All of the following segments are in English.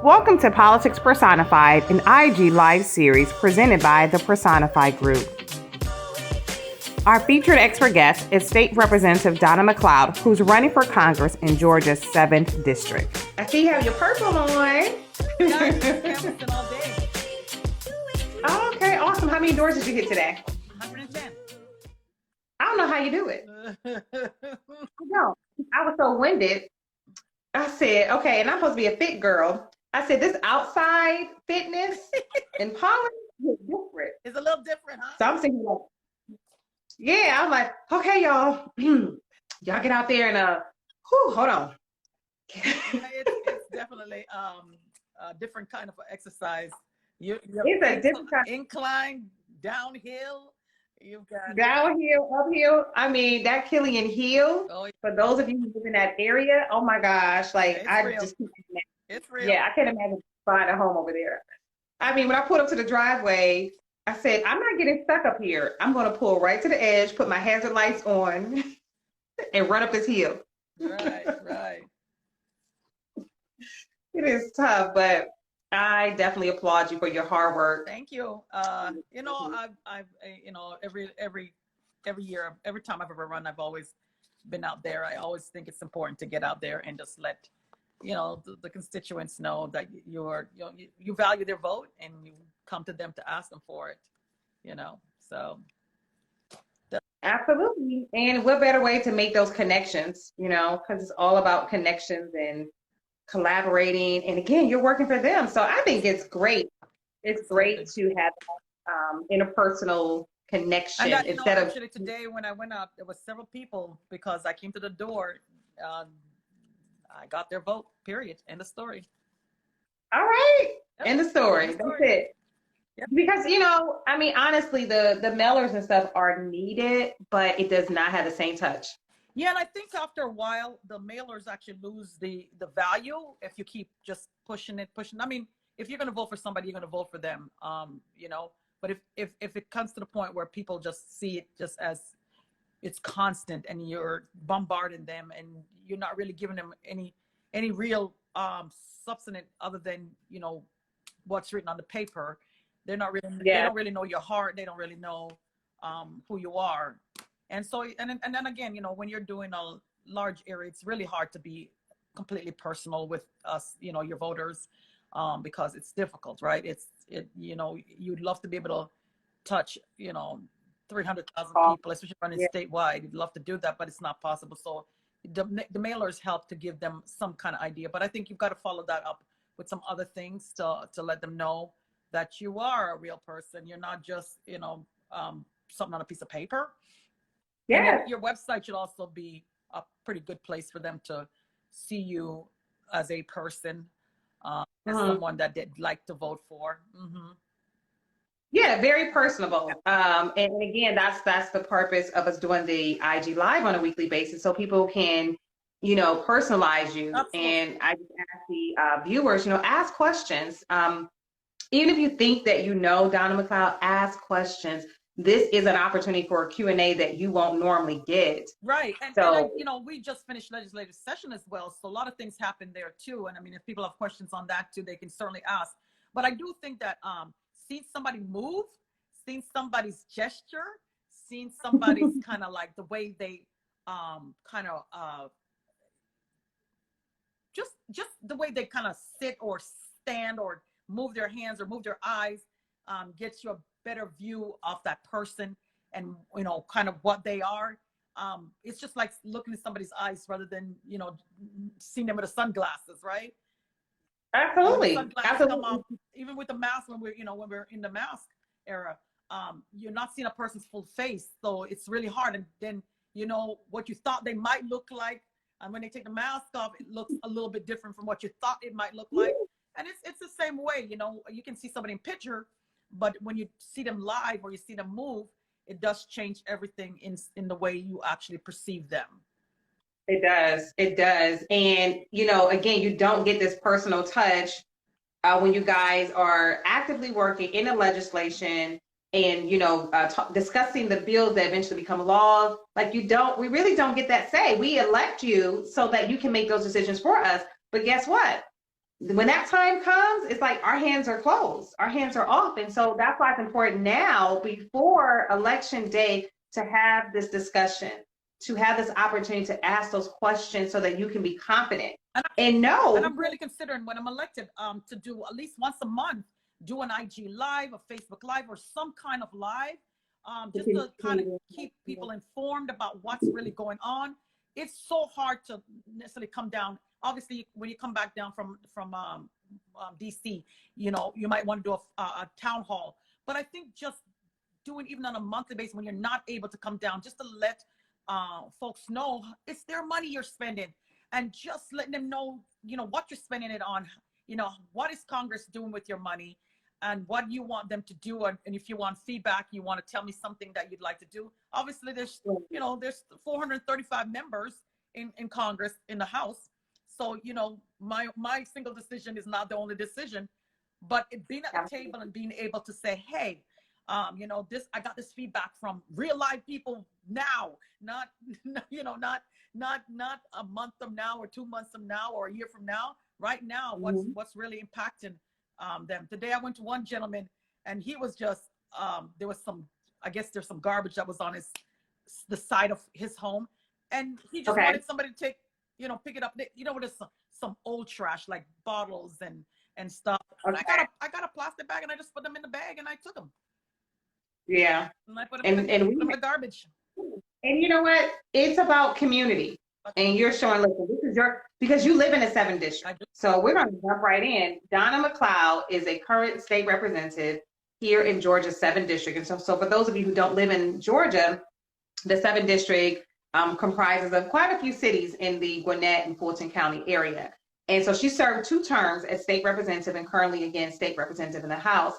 Welcome to Politics Personified, an IG Live series presented by the Personified Group. Our featured expert guest is State Representative Donna McLeod, who's running for Congress in Georgia's 7th District. I see you have your purple on. Oh, okay, awesome. How many doors did you hit today? 110. I don't know how you do it. No, I was so winded. I said, okay, and I'm supposed to be a fit girl. I said, this outside fitness and polish is different. It's a little different, huh? So I'm thinking like, yeah, I'm like, okay, y'all, y'all get out there and hold on. It's definitely a different kind of exercise. It's a different kind. Incline, downhill. You've got downhill, uphill. I mean, that Killian Hill. Oh, yeah. For those of you who live in that area, oh my gosh, like It's I real. just can't imagine. It's real. Yeah, I can't imagine buying a home over there. I mean, when I pulled up to the driveway, I said, I'm not getting stuck up here. I'm going to pull right to the edge, put my hazard lights on, and run up this hill. Right. It is tough, but I definitely applaud you for your hard work. Thank you. I've every year, every time I've ever run, I've always been out there. I always think it's important to get out there and just let the constituents know that you value their vote and you come to them to ask them for it. So. Absolutely. And what better way to make those connections, because it's all about connections and collaborating. And again, you're working for them. So I think it's great. It's great to have interpersonal connection. And actually today when I went out, there was several people because I came to the door. I got their vote, period. End of story. All right. Yep. End of story. That's it. Yep. Because, honestly, the mailers and stuff are needed, but it does not have the same touch. Yeah, and I think after a while, the mailers actually lose the value if you keep just pushing. I mean, if you're going to vote for somebody, you're going to vote for them, But if it comes to the point where people just see it just as it's constant and you're bombarding them and you're not really giving them any real substance other than, what's written on the paper, they don't really know your heart. They don't really know who you are. And so, and then again, when you're doing a large area, it's really hard to be completely personal with us, your voters, because it's difficult, right? You'd love to be able to touch, 300,000 people, especially running statewide. You'd love to do that, but it's not possible. So the mailers help to give them some kind of idea, but I think you've got to follow that up with some other things to let them know that you are a real person. You're not just, something on a piece of paper. Yeah. Your website should also be a pretty good place for them to see you as a person, as someone that they'd like to vote for. Mm-hmm. Yeah, very personable. And again, that's the purpose of us doing the IG Live on a weekly basis, so people can, personalize you. Absolutely. And I just ask the viewers, ask questions. Even if you think that Donna McLeod, ask questions. This is an opportunity for a Q&A that you won't normally get. Right. And we just finished legislative session as well. So a lot of things happen there too. And I mean, if people have questions on that too, they can certainly ask. But I do think that seeing somebody move, seeing somebody's gesture, seeing somebody's kind of like the way they just the way they kind of sit or stand or move their hands or move their eyes, gets you a better view of that person and kind of what they are. It's just like looking at somebody's eyes rather than seeing them with the sunglasses, right? Absolutely. Even with the mask, when we're in the mask era, you're not seeing a person's full face, so it's really hard. And then what you thought they might look like, and when they take the mask off, it looks a little bit different from what you thought it might look like. And it's the same way, you can see somebody in picture, but when you see them live or you see them move, it does change everything in the way you actually perceive them. It does. And, again, you don't get this personal touch when you guys are actively working in the legislation and, discussing the bills that eventually become laws. Like we really don't get that say. We elect you so that you can make those decisions for us. But guess what? when that time comes, it's like our hands are closed, our hands are off. And so that's why it's important now, before election day, to have this discussion, to have this opportunity to ask those questions so that you can be confident and know. And I'm really considering, when I'm elected, to do at least once a month, do an IG live, a Facebook live, or some kind of live, just to kind of keep people informed about what's really going on. It's so hard to necessarily come down. Obviously, when you come back down from DC, you know, you might want to do a town hall. But I think just doing even on a monthly basis, when you're not able to come down, just to let folks know it's their money you're spending, and just letting them know, you know, what you're spending it on. You know, what is Congress doing with your money, and what you want them to do. And if you want feedback, you want to tell me something that you'd like to do. Obviously, there's, you know, there's 435 members in Congress, in the House. So, you know, my single decision is not the only decision, but being at the table and being able to say, hey, you know, I got this feedback from real live people now, not, you know, not a month from now, or 2 months from now, or a year from now. Right now, what's really impacting them. Today I went to one gentleman, and he was just, there was some, I guess there's some garbage that was on the side of his home, and he just wanted somebody to take, you know, pick it up. You know, there's some old trash, like bottles and stuff. And I got a plastic bag, and I just put them in the bag, and I took them. Yeah. And I put them in the garbage. And you know what? It's about community. And you're showing, listen, this is because you live in the 7th district. So we're going to jump right in. Donna McLeod is a current state representative here in Georgia's 7th district. And so for those of you who don't live in Georgia, the 7th district comprises of quite a few cities in the Gwinnett and Fulton County area. And so she served 2 terms as state representative, and currently, again, state representative in the House.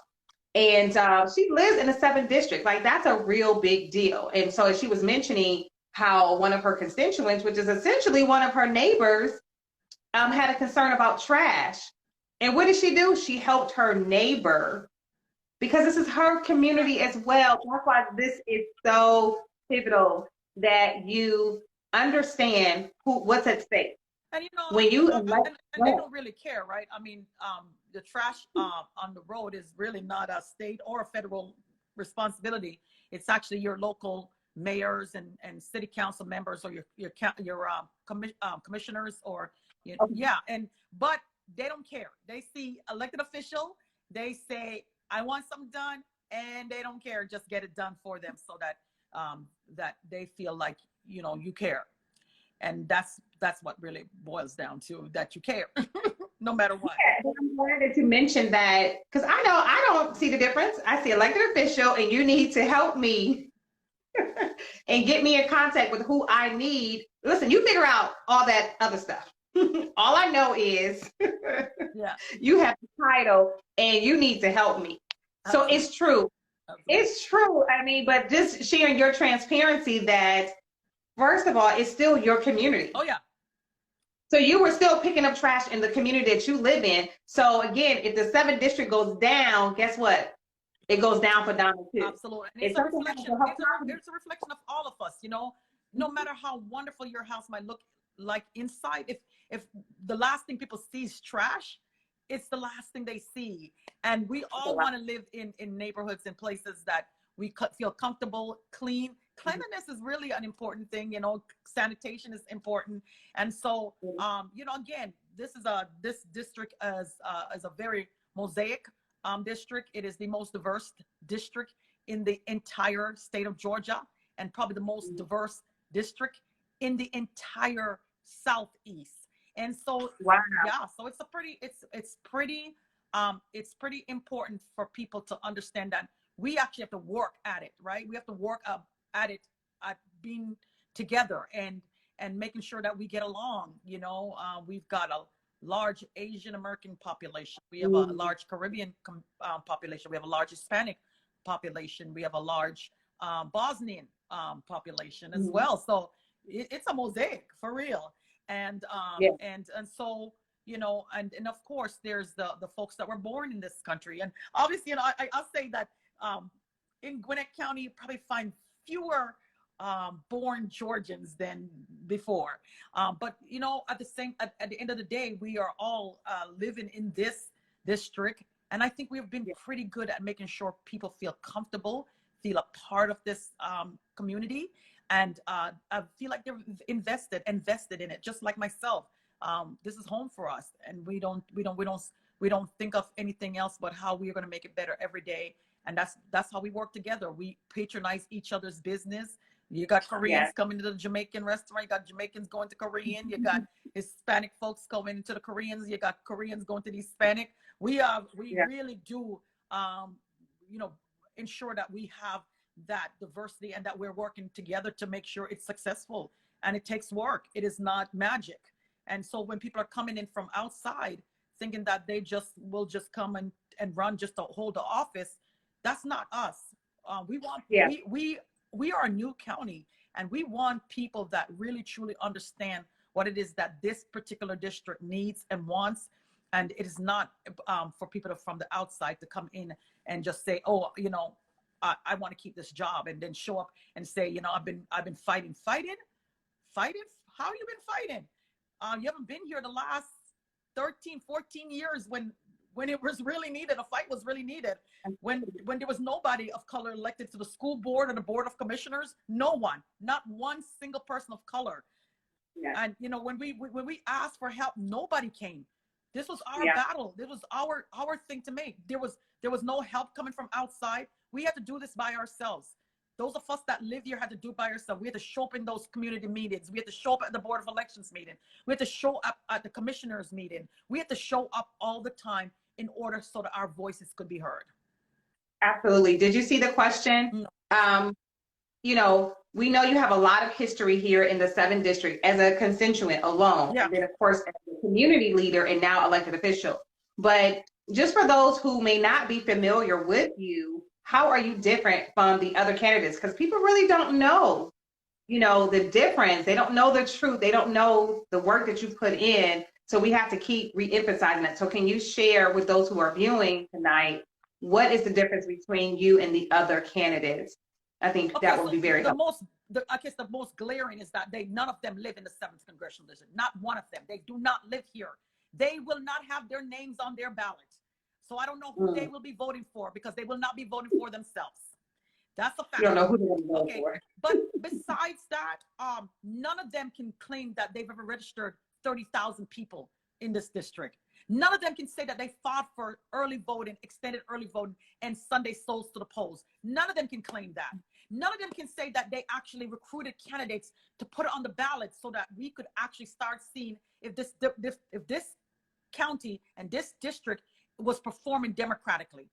And she lives in the 7th district. Like, that's a real big deal. And so as she was mentioning how one of her constituents, which is essentially one of her neighbors, had a concern about trash. And what did she do? She helped her neighbor, because this is her community as well. That's why this is so pivotal, that you understand what's at stake. And you know, when you and they don't really care, right? I mean, the trash on the road is really not a state or a federal responsibility. It's actually your local mayors and city council members, or your commissioners, or but they don't care. They see elected official, they say, I want something done, and they don't care. Just get it done for them, so that that they feel like, you know, you care. And that's what really boils down to, that you care. No matter what. Yeah, I'm glad that you mentioned that, because I know I don't see the difference. I see elected official, and you need to help me and get me in contact with who I need. Listen, you figure out all that other stuff. All I know is you have the title, and you need to help me. So it's true. It's true. I mean, but just sharing your transparency that, first of all, it's still your community. Oh, yeah. So you were still picking up trash in the community that you live in. So again, if the 7th district goes down, guess what? It goes down for Donna too. Absolutely. And it's a reflection of all of us, you know, no matter how wonderful your house might look like inside, if the last thing people see is trash, it's the last thing they see. And we all want to live in neighborhoods and places that we feel comfortable, clean. Cleanliness is really an important thing, you know. Sanitation is important. And so, you know, again, this district is a very mosaic district. It is the most diverse district in the entire state of Georgia, and probably the most diverse district in the entire Southeast. And so, so it's pretty important for people to understand that we actually have to work at it, right? We have to work at it, at being together and making sure that we get along. You know, we've got a large Asian American population. We have a large Caribbean population. We have a large Hispanic population. We have a large Bosnian population as well. So it's a mosaic for real. And so, you know, and of course there's the folks that were born in this country. And obviously, you know, I'll say that in Gwinnett County, you probably find fewer born Georgians than before. But you know, at the end of the day, we are all living in this district, and I think we've been pretty good at making sure people feel comfortable, feel a part of this community, and I feel like they're invested in it, just like myself. This is home for us, and we don't think of anything else but how we are going to make it better every day. And that's how we work together. We patronize each other's business. You got Koreans coming to the Jamaican restaurant. You got Jamaicans going to Korean. You got Hispanic folks going to the Koreans. You got Koreans going to the Hispanic. We really do, you know, ensure that we have that diversity and that we're working together to make sure it's successful. And it takes work. It is not magic. And so when people are coming in from outside thinking that they will just come and run just to hold the office, that's not us. We are a new county, and we want people that really truly understand what it is that this particular district needs and wants. And it is not for people from the outside to come in and just say, oh, you know, I want to keep this job, and then show up and say, you know, I've been fighting. How you been fighting? You haven't been here the last 13, 14 years when it was really needed. A fight was really needed. When there was nobody of color elected to the school board or the board of commissioners, not one single person of color. And you know, when we asked for help, nobody came. This was our battle. This was our thing to make. There was no help coming from outside. We had to do this by ourselves. Those of us that live here had to do it by ourselves. We had to show up in those community meetings. We had to show up at the Board of Elections meeting. We had to show up at the commissioners meeting. We had to show up all the time in order so that our voices could be heard. Absolutely. Did you see the question? No. You know, we know you have a lot of history here in the 7th district as a constituent alone. And then, of course, as a community leader and now elected official. But just for those who may not be familiar with you, how are you different from the other candidates? Because people really don't know, you know, the difference. They don't know the truth. They don't know the work that you put in. So we have to keep re-emphasizing that. So can you share with those who are viewing tonight, what is the difference between you and the other candidates? I think that would be very helpful. I guess the most glaring is that none of them live in the 7th Congressional District. Not one of them. They do not live here. They will not have their names on their ballot. So I don't know who they will be voting for, because they will not be voting for themselves. That's a fact. You don't know who they're going to vote for. But besides that, none of them can claim that they've ever registered 30,000 people in this district. None of them can say that they fought for early voting, extended early voting, and Sunday souls to the polls. None of them can claim that. None of them can say that they actually recruited candidates to put it on the ballot so that we could actually start seeing if this county and this district was performing democratically.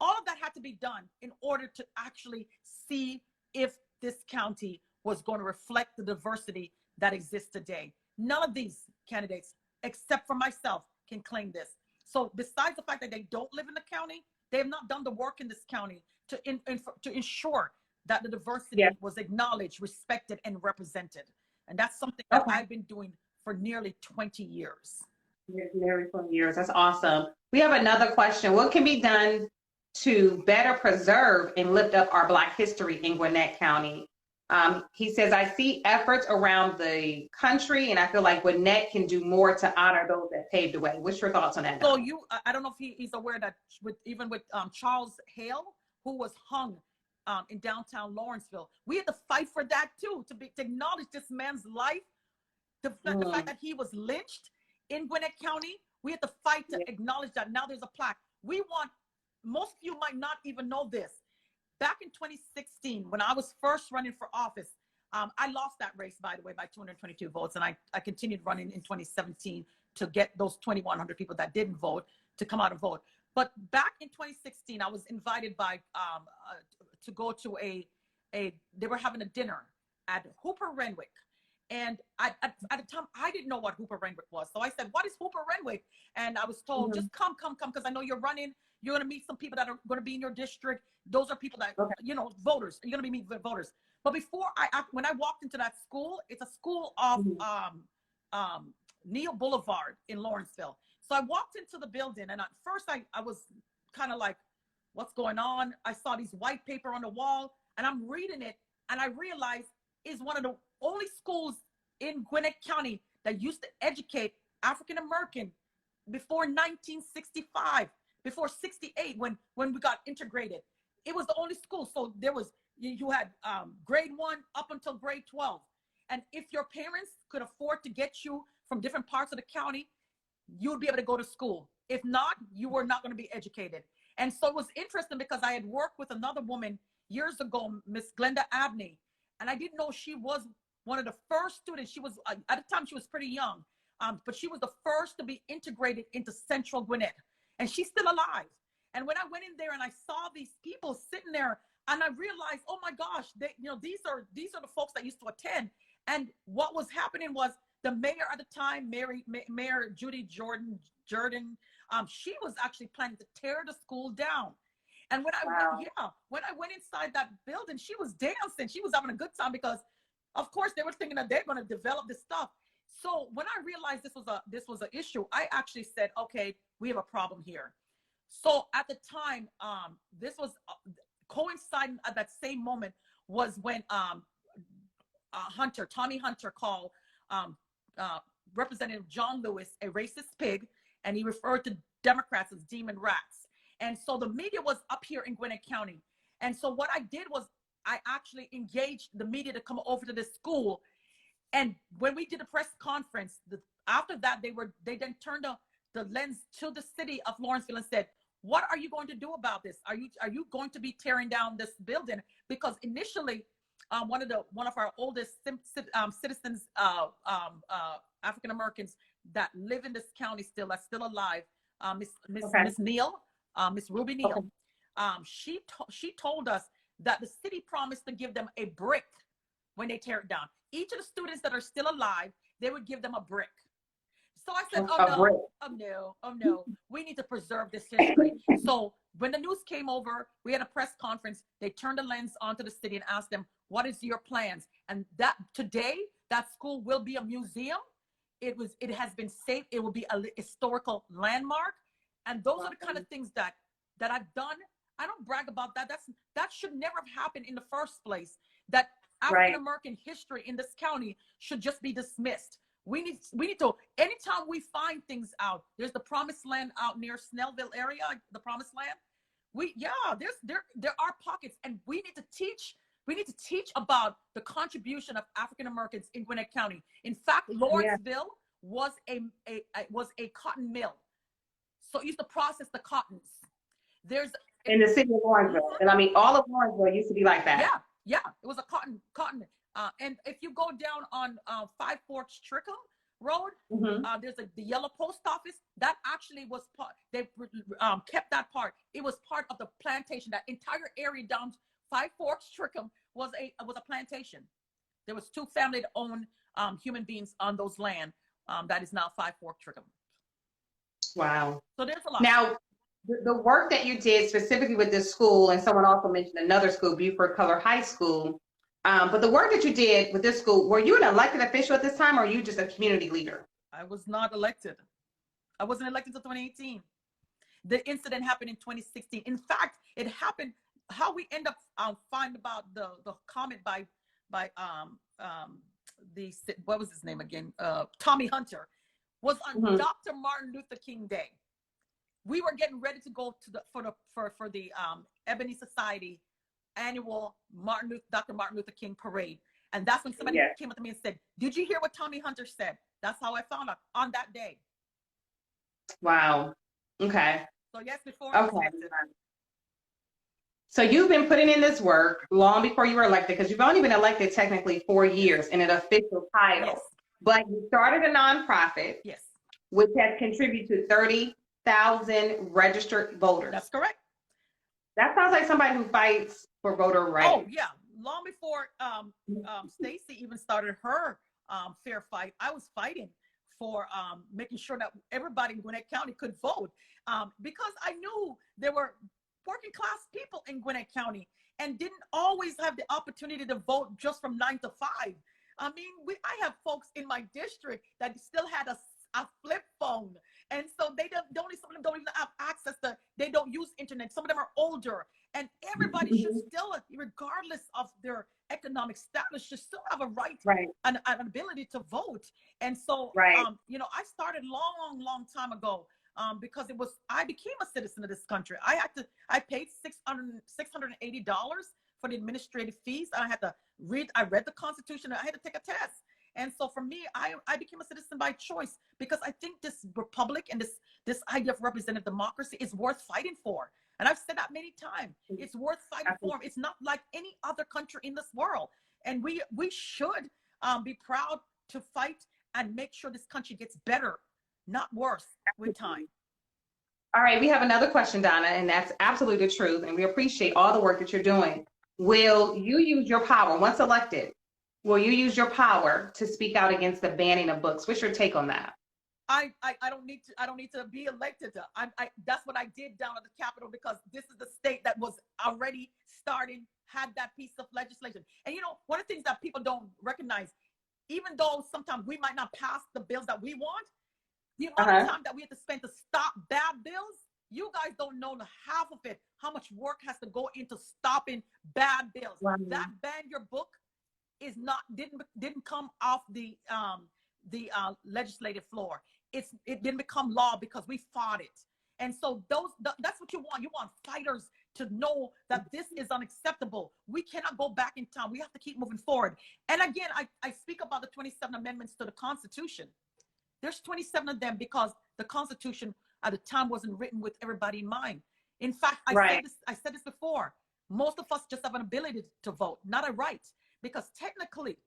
All of that had to be done in order to actually see if this county was going to reflect the diversity that exists today. None of these candidates, except for myself, can claim this. So besides the fact that they don't live in the county, they have not done the work in this county to ensure that the diversity was acknowledged, respected, and represented. And that's something that I've been doing for nearly 20 years. Nearly 20 years. That's awesome. We have another question. What can be done to better preserve and lift up our Black history in Gwinnett County? He says, I see efforts around the country, and I feel like Gwinnett can do more to honor those that paved the way. What's your thoughts on that? So I don't know if he's aware that with Charles Hale, who was hung in downtown Lawrenceville, we had to fight for that too, to acknowledge this man's life. The fact that he was lynched in Gwinnett County, we had to fight to acknowledge that. Now there's a plaque. Most of you might not even know this. Back in 2016, when I was first running for office, I lost that race, by the way, by 222 votes. And I continued running in 2017 to get those 2,100 people that didn't vote to come out and vote. But back in 2016, I was invited to go to they were having a dinner at Hooper Renwick. And at the time, I didn't know what Hooper Renwick was. So I said, what is Hooper Renwick? And I was told, just come, because I know you're running. You're going to meet some people that are going to be in your district. Those are people that, voters. You're going to be meeting voters. But when I walked into that school, it's a school off Neal Boulevard in Lawrenceville. So I walked into the building, and at first I was kind of like, what's going on? I saw these white paper on the wall, and I'm reading it. And I realized is one of the only schools in Gwinnett County that used to educate African American before 1965, before 68, when we got integrated. It was the only school. So there was, you had grade 1 up until grade 12. And if your parents could afford to get you from different parts of the county, you would be able to go to school. If not, you were not going to be educated. And so it was interesting because I had worked with another woman years ago, Miss Glenda Abney, and I didn't know she was one of the first students. She was, at the time, she was pretty young, but she was the first to be integrated into Central Gwinnett, and she's still alive. And when I went in there and I saw these people sitting there, and I realized, oh my gosh, these are the folks that used to attend. And what was happening was the mayor at the time, Mayor Judy Jordan, she was actually planning to tear the school down. And when I went inside that building, she was dancing. She was having a good time because, of course, they were thinking that they're going to develop this stuff. So when I realized this was an issue, I actually said, okay, we have a problem here. So at the time, this was coinciding at that same moment was when Tommy Hunter called Representative John Lewis a racist pig, and he referred to Democrats as demon rats. And so the media was up here in Gwinnett County. And so what I did was I actually engaged the media to come over to this school. And when we did a press conference, after that, they then turned the lens to the city of Lawrenceville and said, what are you going to do about this? Are you going to be tearing down this building? Because initially, one of our oldest citizens, African Americans that live in this county that's still alive, Miss Neal, Miss Ruby Neal, she told us that the city promised to give them a brick when they tear it down. Each of the students that are still alive, they would give them a brick. So I said, oh no, we need to preserve this history. So when the news came over, we had a press conference. They turned the lens onto the city and asked them, what is your plans? And that today, that school will be a museum. It has been saved. It will be a historical landmark. And those are the kind of things that I've done. I don't brag about that. That should never have happened in the first place. That African American history in this county should just be dismissed. We need to, anytime we find things out, there's the promised land out near Snellville area, the promised land. There are pockets, and we need to teach about the contribution of African Americans in Gwinnett County. In fact, Lawrenceville was a cotton mill. So it used to process the cottons. In the city of Lawrenceville. And I mean, all of Lawrenceville used to be like that. Yeah. It was a cotton. And if you go down on Five Forks Trickham Road, there's the yellow post office. That actually was part. They kept that part. It was part of the plantation. That entire area down Five Forks Trickham was a plantation. There was 2 family-owned human beings on those land. That is now Five Forks Trickham. Wow. So there's a lot. Now, the work that you did specifically with this school, and someone also mentioned another school, Buford Color High School. But the work that you did with this school, were you an elected official at this time, or are you just a community leader? I was not elected. I wasn't elected until 2018. The incident happened in 2016. In fact, it happened. How we end up finding about the comment by what was his name again? Tommy Hunter, was on Dr. Martin Luther King Day. We were getting ready to go to for the Ebony Society annual Dr. Martin Luther King parade. And that's when somebody came up to me and said, did you hear what Tommy Hunter said? That's how I found out on that day. Wow. Okay. So yes, before I was elected. So you've been putting in this work long before you were elected, because you've only been elected technically 4 years in an official title. Yes. But you started a nonprofit, which has contributed to 30,000 registered voters. That's correct. That sounds like somebody who fights for voter rights. Oh yeah, long before Stacy even started her fair fight, I was fighting for making sure that everybody in Gwinnett County could vote, because I knew there were working class people in Gwinnett County and didn't always have the opportunity to vote just from 9 to 5. I mean, I have folks in my district that still had a flip phone. And so some of them don't even have access to, they don't use internet. Some of them are older. And everybody should still, regardless of their economic status, should still have a right and an ability to vote. And so, you know, I started long time ago because I became a citizen of this country. I paid $680 for the administrative fees. I read the Constitution, and I had to take a test. And so for me, I became a citizen by choice, because I think this republic and this idea of representative democracy is worth fighting for. And I've said that many times. It's worth fighting for. It's not like any other country in this world. And we should be proud to fight and make sure this country gets better, not worse, with time. All right, we have another question, Donna, and that's absolutely the truth. And we appreciate all the work that you're doing. Will you use your power, once elected, will you use your power to speak out against the banning of books? What's your take on that? I don't need to be elected. That's what I did down at the Capitol, because this is the state that was already had that piece of legislation. And you know, one of the things that people don't recognize, even though sometimes we might not pass the bills that we want, the amount of time that we have to spend to stop bad bills, you guys don't know the half of it, how much work has to go into stopping bad bills. That ban your book didn't come off the legislative floor. It didn't become law because we fought it. And so that's what you want. You want fighters to know that this is unacceptable. We cannot go back in time. We have to keep moving forward. And again, I speak about the 27 amendments to the Constitution. There's 27 of them because the Constitution at the time wasn't written with everybody in mind. In fact, I said this before. Most of us just have an ability to vote, not a right. Because technically,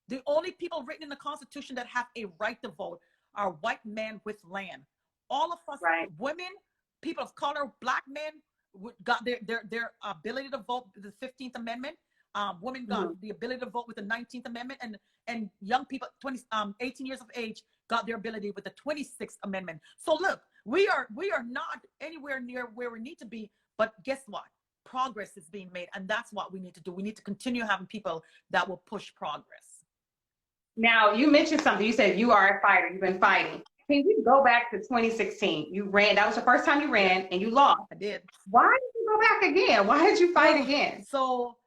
the only people written in the Constitution that have a right to vote are white men with land. All of us, women, people of color, black men, got their ability to vote with the 15th Amendment. Women got the ability to vote with the 19th Amendment, and young people, 18 years of age, got their ability with the 26th Amendment. So look, we are not anywhere near where we need to be, but guess what? Progress is being made, and that's what we need to do. We need to continue having people that will push progress. Now, you mentioned something. You said you are a fighter. You've been fighting. Can you go back to 2016? You ran. That was the first time you ran, and you lost. I did. Why did you go back again? Why did you fight again? So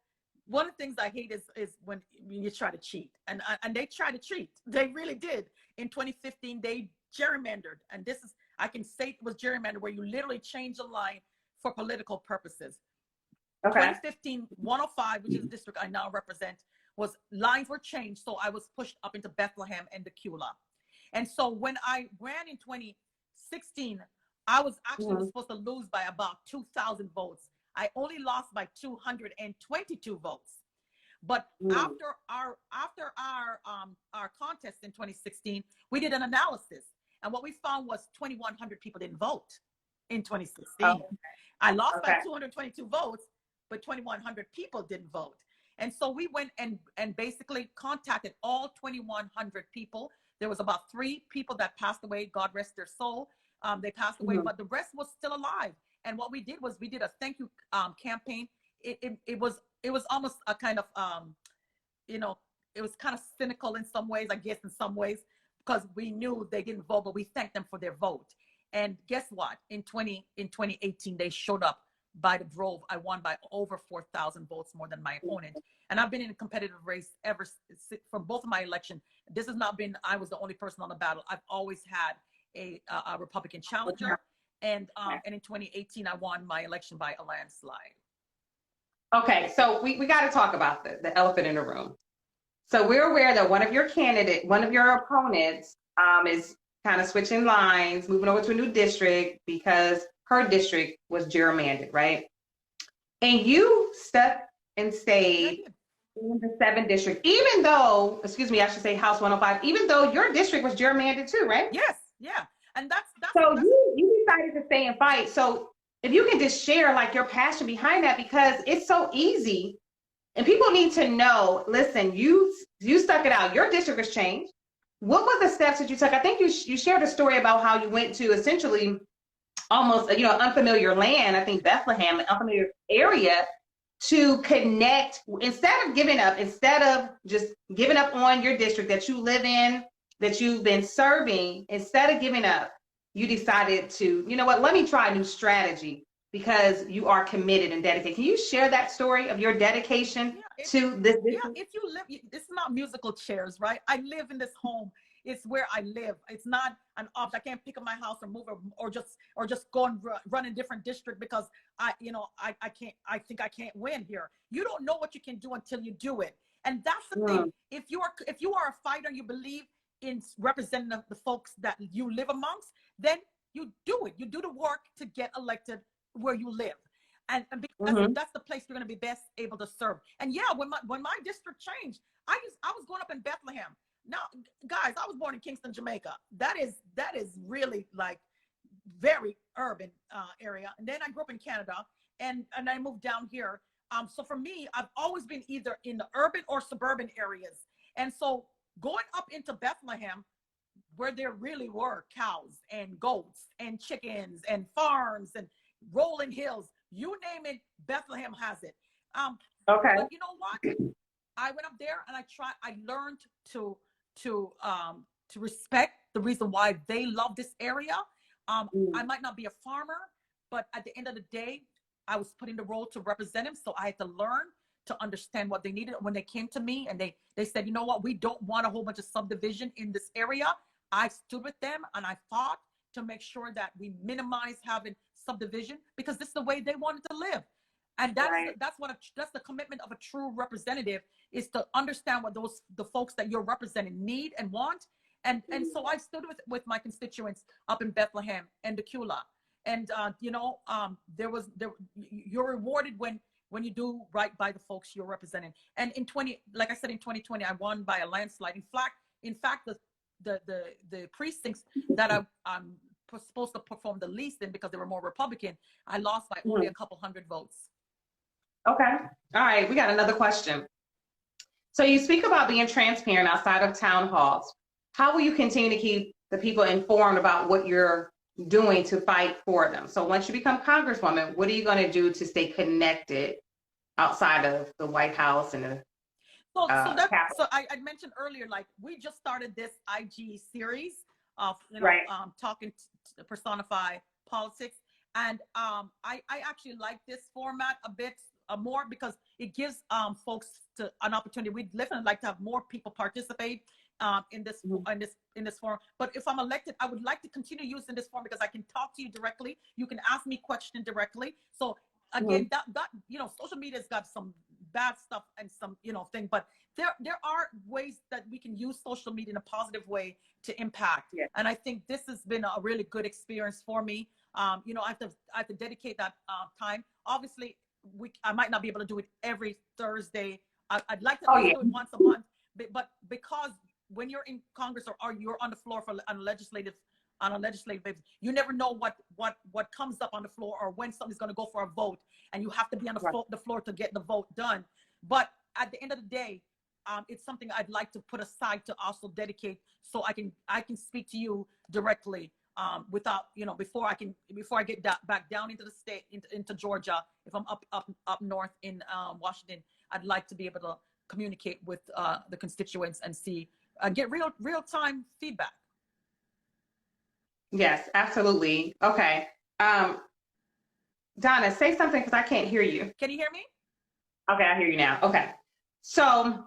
one of the things I hate is when you try to cheat, and they try to cheat. They really did. In 2015, they gerrymandered, and this is, I can say it was gerrymandered, where you literally change a line for political purposes. 2015, 105, which is the district I now represent, lines were changed, so I was pushed up into Bethlehem and Decula. And so when I ran in 2016, I was actually supposed to lose by about 2,000 votes. I only lost by 222 votes. But after our contest in 2016, we did an analysis, and what we found was 2,100 people didn't vote in 2016. I lost by 222 votes, but 2,100 people didn't vote. And so we went and basically contacted all 2,100 people. There was about 3 people that passed away. God rest their soul. They passed away, but the rest was still alive. And what we did was we did a thank you campaign. It was almost a kind of, you know, it was kind of cynical in some ways, I guess, in some ways, because we knew they didn't vote, but we thanked them for their vote. And guess what? In 2018, they showed up by the drove. I won by over 4,000 votes more than my opponent. And I've been in a competitive race ever since, from both of my election. This has not been, I was the only person on the ballot. I've always had a Republican challenger. And in 2018, I won my election by a landslide. Okay, so we got to talk about the elephant in the room. So we're aware that one of your opponents is kind of switching lines, moving over to a new district because her district was gerrymandered, right? And you stepped and stayed in the 7th district, even though, excuse me, I should say House 105, even though your district was gerrymandered too, right? Yes, yeah. And that's so you decided to stay and fight. So if you can just share like your passion behind that, because it's so easy and people need to know, listen, you stuck it out. Your district was changed. What were the steps that you took? I think you shared a story about how you went to essentially almost, you know, unfamiliar land, I think Bethlehem, an unfamiliar area, to connect, instead of just giving up on your district that you live in, that you've been serving, instead of giving up, you decided to, you know what, let me try a new strategy because you are committed and dedicated. Can you share that story of your dedication to this? If you live, it's not musical chairs, right? I live in this home. It's where I live. It's not an option. I can't pick up my house or move or just go and run in a different district because I can't. I think I can't win here. You don't know what you can do until you do it, and that's the thing. If you are a fighter, you believe in representing the folks that you live amongst, then you do it. You do the work to get elected where you live. And because that's the place you're going to be best able to serve. And yeah, when my district changed, I was growing up in Bethlehem. Now, guys, I was born in Kingston, Jamaica. That is really like very urban area. And then I grew up in Canada, and I moved down here. So for me, I've always been either in the urban or suburban areas. And so going up into Bethlehem, where there really were cows and goats and chickens and farms and rolling hills, you name it, Bethlehem has it. Okay. But you know what? I went up there and I learned to respect the reason why they love this area. I might not be a farmer, but at the end of the day, I was put in the role to represent them. So I had to learn to understand what they needed. When they came to me and they said, you know what, we don't want a whole bunch of subdivision in this area. I stood with them and I fought to make sure that we minimize having subdivision, because this is the way they wanted to live. And that's the commitment of a true representative, is to understand what the folks that you're representing need and want. And so I stood with my constituents up in Bethlehem and Decula. And you're rewarded when you do right by the folks you're representing. And like I said, in 2020, I won by a landslide. In fact, the precincts that I'm supposed to perform the least in, because they were more Republican, I lost by only a couple hundred votes. Okay. All right. We got another question. So you speak about being transparent outside of town halls. How will you continue to keep the people informed about what you're doing to fight for them? So once you become Congresswoman, what are you going to do to stay connected outside of the White House and the So I mentioned earlier, like, we just started this IG series of talking to Personified politics, and I actually like this format a bit more, because it gives folks an opportunity. We'd definitely like to have more people participate in this forum. But if I'm elected, I would like to continue using this forum, because I can talk to you directly. You can ask me questions directly. So again, that social media's got some bad stuff and some thing, but there are ways that we can use social media in a positive way to impact. And I think this has been a really good experience for me. I have to dedicate that time. Obviously, I might not be able to do it every Thursday. I'd like to do it once a month, but because when you're in Congress or you're on the floor on a legislative basis, you never know what comes up on the floor, or when somebody's going to go for a vote, and you have to be on the floor to get the vote done. But at the end of the day, it's something I'd like to put aside to also dedicate, so I can speak to you directly without before I get back down into the state, into Georgia. If I'm up north in Washington, I'd like to be able to communicate with the constituents and get real time feedback. Yes, absolutely. Okay. Donna, say something, because I can't hear you. Can you hear me? Okay, I hear you now. Okay. So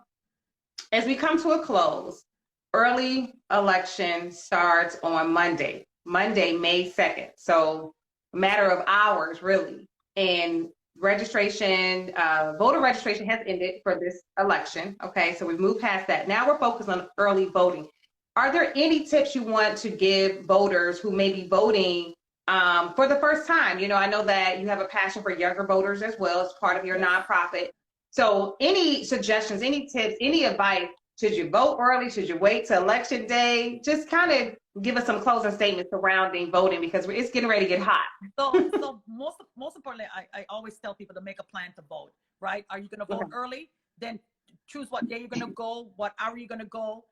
as we come to a close, early election starts on Monday, May 2nd. So a matter of hours, really. And registration, voter registration has ended for this election. Okay, so we've moved past that. Now we're focused on early voting. Are there any tips you want to give voters who may be voting for the first time? I know that you have a passion for younger voters as well as part of your nonprofit. So any suggestions, any tips, any advice? Should you vote early? Should you wait till election day? Just kind of give us some closing statements surrounding voting, because it's getting ready to get hot. So most importantly, I always tell people to make a plan to vote, right? Are you going to vote early? Then choose what day you're going to go, what hour you're going to go.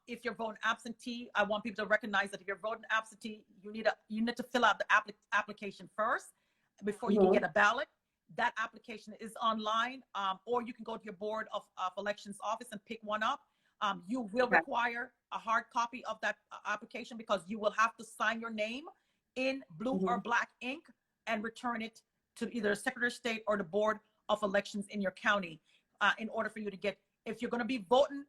If you're voting absentee, I want people to recognize that if you're voting absentee, you need to fill out the application first before you can get a ballot. That application is online, or you can go to your Board of Elections office and pick one up. You will require a hard copy of that application, because you will have to sign your name in blue or black ink and return it to either the Secretary of State or the Board of Elections in your county in order for you to get, if you're going to be voting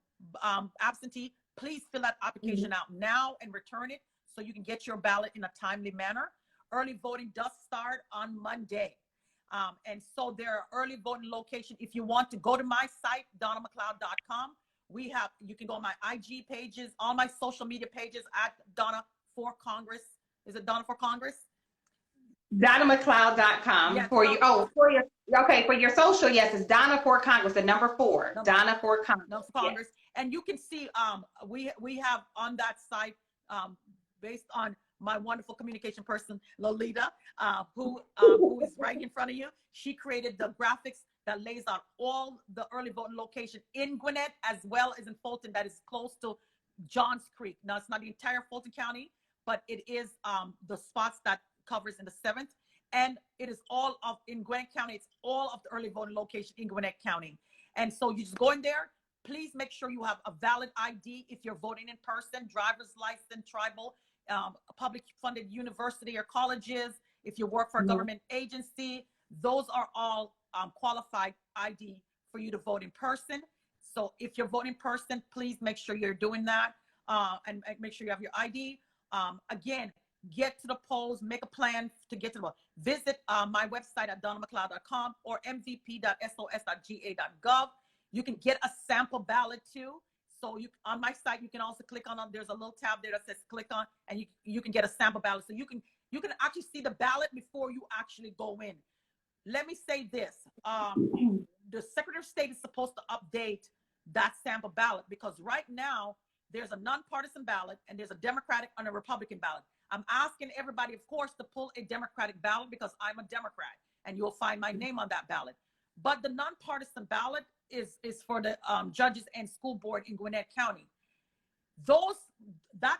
absentee, please fill that application out now and return it so you can get your ballot in a timely manner. Early voting does start on Monday. And so there are early voting locations. If you want to go to my site, donnamcleod.com, you can go on my IG pages, all my social media pages at Donna for Congress. Is it Donna for Congress? DonnaMcLeod.com Yes, for you. Oh, for your social, yes, it's Donna for Congress, the number 4. Donna for Congress. No, Congress. Yes. And you can see we have on that site, based on my wonderful communication person, Lolita, who is right in front of you. She created the graphics that lays out all the early voting location in Gwinnett as well as in Fulton that is close to Johns Creek. Now, it's not the entire Fulton County, but it is the spots that covers in the 7th. And it is all of, in Gwinnett County, it's all of the early voting location in Gwinnett County. And so you just go in there. Please make sure you have a valid ID if you're voting in person, driver's license, tribal, public funded university or colleges. If you work for a government agency, those are all qualified ID for you to vote in person. So if you're voting in person, please make sure you're doing that and make sure you have your ID. Again, get to the polls, make a plan to get to the polls. Visit my website at donnamcleod.com or mvp.sos.ga.gov. You can get a sample ballot too. So on my site, you can also click on, there's a little tab there that says click on, and you can get a sample ballot. So you can actually see the ballot before you actually go in. Let me say this, the Secretary of State is supposed to update that sample ballot because right now there's a nonpartisan ballot and there's a Democratic and a Republican ballot. I'm asking everybody, of course, to pull a Democratic ballot because I'm a Democrat and you'll find my name on that ballot. But the nonpartisan ballot is for the judges and school board in Gwinnett County. That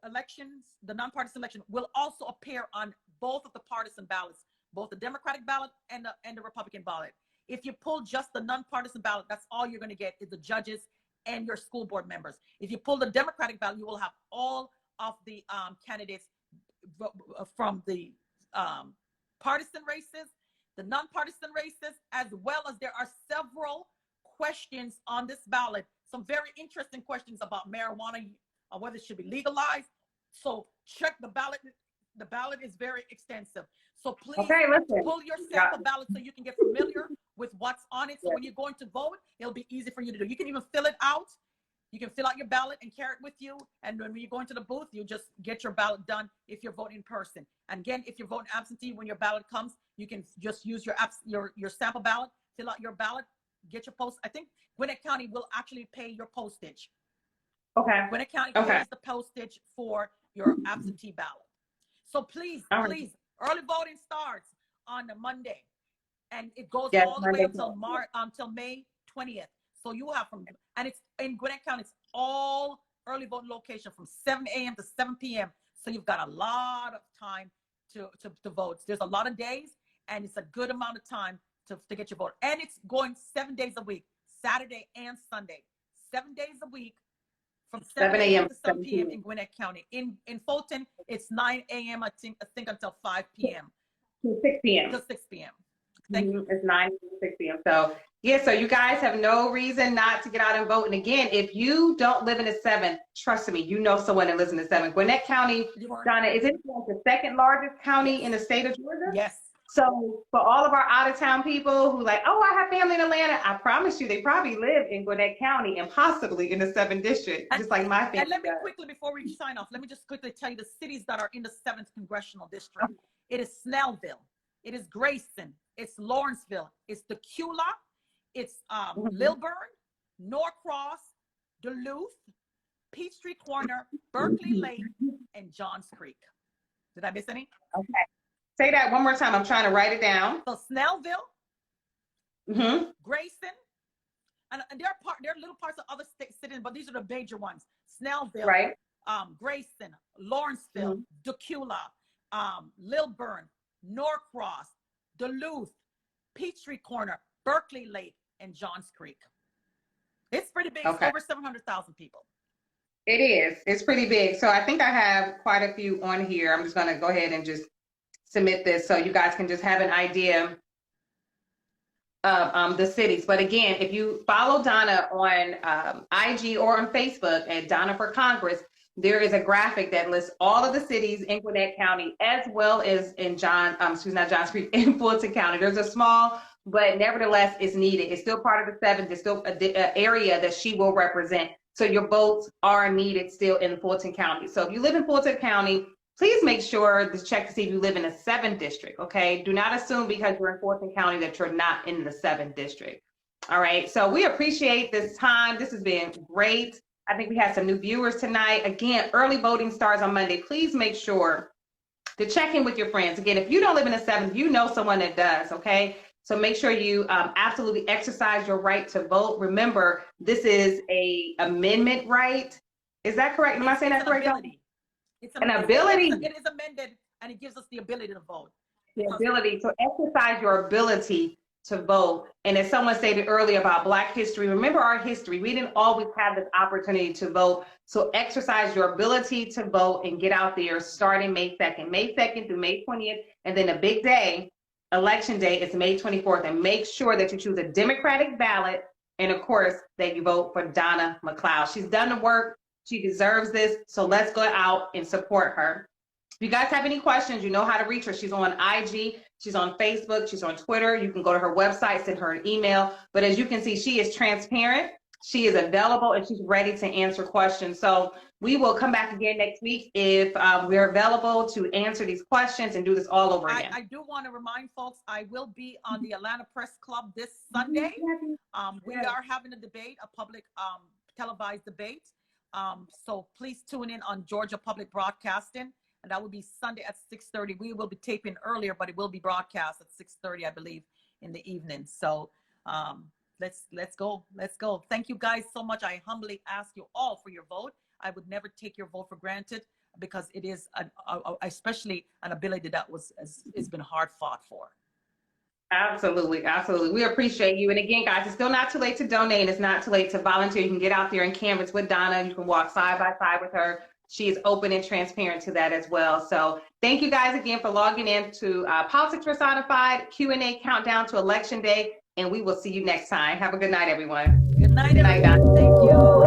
elections, the nonpartisan election, will also appear on both of the partisan ballots, both the Democratic ballot and the Republican ballot. If you pull just the nonpartisan ballot, that's all you're going to get is the judges and your school board members. If you pull the Democratic ballot, you will have all of the candidates from the partisan races, the nonpartisan races, as well as there are several questions on this ballot, some very interesting questions about marijuana, whether it should be legalized. So check the ballot. The ballot is very extensive. So please pull your sample ballot so you can get familiar with what's on it. So when you're going to vote, it'll be easy for you to do. You can even fill it out. You can fill out your ballot and carry it with you. And when you go into the booth, you just get your ballot done if you're voting in person. And again, if you're voting absentee, when your ballot comes, you can just use your sample ballot, fill out your ballot, get your post. I think Gwinnett County will actually pay your postage. Okay. Gwinnett County pays the postage for your absentee ballot. So please, please, early voting starts on a Monday. And it goes all the way until May 20th. So you have and it's in Gwinnett County, it's all early voting location from 7 a.m. to 7 p.m. So you've got a lot of time to vote. There's a lot of days and it's a good amount of time to get your vote. And it's going 7 days a week, Saturday and Sunday, 7 days a week from 7 a.m. to 7 p.m. in Gwinnett County. In Fulton, it's 9 a.m. I think until 5 p.m. To 6 p.m. Till 6 p.m. Thank you. It's 9 to 6 p.m. So yeah, so you guys have no reason not to get out and vote. And again, if you don't live in the 7th, trust me, you know someone that lives in the 7th. Gwinnett County, Donna, is it the second largest county in the state of Georgia? Yes. So for all of our out-of-town people who like, oh, I have family in Atlanta, I promise you, they probably live in Gwinnett County and possibly in the 7th district, just like my family. And let me quickly, before we sign off, let me just quickly tell you the cities that are in the 7th Congressional District. It is Snellville. It is Grayson. It's Lawrenceville. It's Decula. It's Lilburn, Norcross, Duluth, Peachtree Corner, Berkeley Lake, and Johns Creek. Did I miss any? Okay. Say that one more time. I'm trying to write it down. So Snellville, Grayson, and there are little parts of other cities, but these are the major ones. Snellville, right? Grayson, Lawrenceville, Decula, Lilburn, Norcross, Duluth, Peachtree Corner, Berkeley Lake, and Johns Creek. It's pretty big. It's over 700,000 people. It is. It's pretty big. So I think I have quite a few on here. I'm just going to go ahead and just submit this so you guys can just have an idea of the cities. But again, if you follow Donna on IG or on Facebook at Donna for Congress, there is a graphic that lists all of the cities in Gwinnett County as well as in in Fulton County. There's a small, but nevertheless it's needed. It's still part of the 7th. It's still an area that she will represent. So your votes are needed still in Fulton County. So if you live in Fulton County, please make sure to check to see if you live in a 7th district, okay? Do not assume because you're in Fulton County that you're not in the 7th district. All right, so we appreciate this time. This has been great. I think we had some new viewers tonight. Again, early voting starts on Monday. Please make sure to check in with your friends. Again, if you don't live in a 7th, you know someone that does, okay? So make sure you absolutely exercise your right to vote. Remember, this is a amendment right. Is that correct? Am I saying that correct? It's an ability. It is amended, and it gives us the ability to vote. The ability to exercise your ability to vote. And as someone stated earlier about Black history, remember our history. We didn't always have this opportunity to vote. So exercise your ability to vote and get out there starting May 2nd. May 2nd through May 20th. And then a big day, Election Day, is May 24th. And make sure that you choose a Democratic ballot. And of course, that you vote for Donna McLeod. She's done the work. She deserves this, so let's go out and support her. If you guys have any questions, you know how to reach her. She's on IG, she's on Facebook, she's on Twitter. You can go to her website, send her an email. But as you can see, she is transparent, she is available, and she's ready to answer questions. So we will come back again next week if we're available to answer these questions and do this all over again. I do want to remind folks, I will be on the Atlanta Press Club this Sunday. We are having a debate, a public televised debate. So please tune in on Georgia Public Broadcasting, and that will be Sunday at 6:30. We will be taping earlier, but it will be broadcast at 6:30, I believe, in the evening. So let's go. Thank you guys so much. I humbly ask you all for your vote. I would never take your vote for granted because it is especially an ability that has been hard fought for. Absolutely, absolutely. We appreciate you. And again, guys, it's still not too late to donate. It's not too late to volunteer. You can get out there and canvas with Donna. You can walk side by side with her. She is open and transparent to that as well. So thank you guys again for logging in to Politics Personified Q&A Countdown to Election Day. And we will see you next time. Have a good night, everyone. Good night, everyone. Thank you.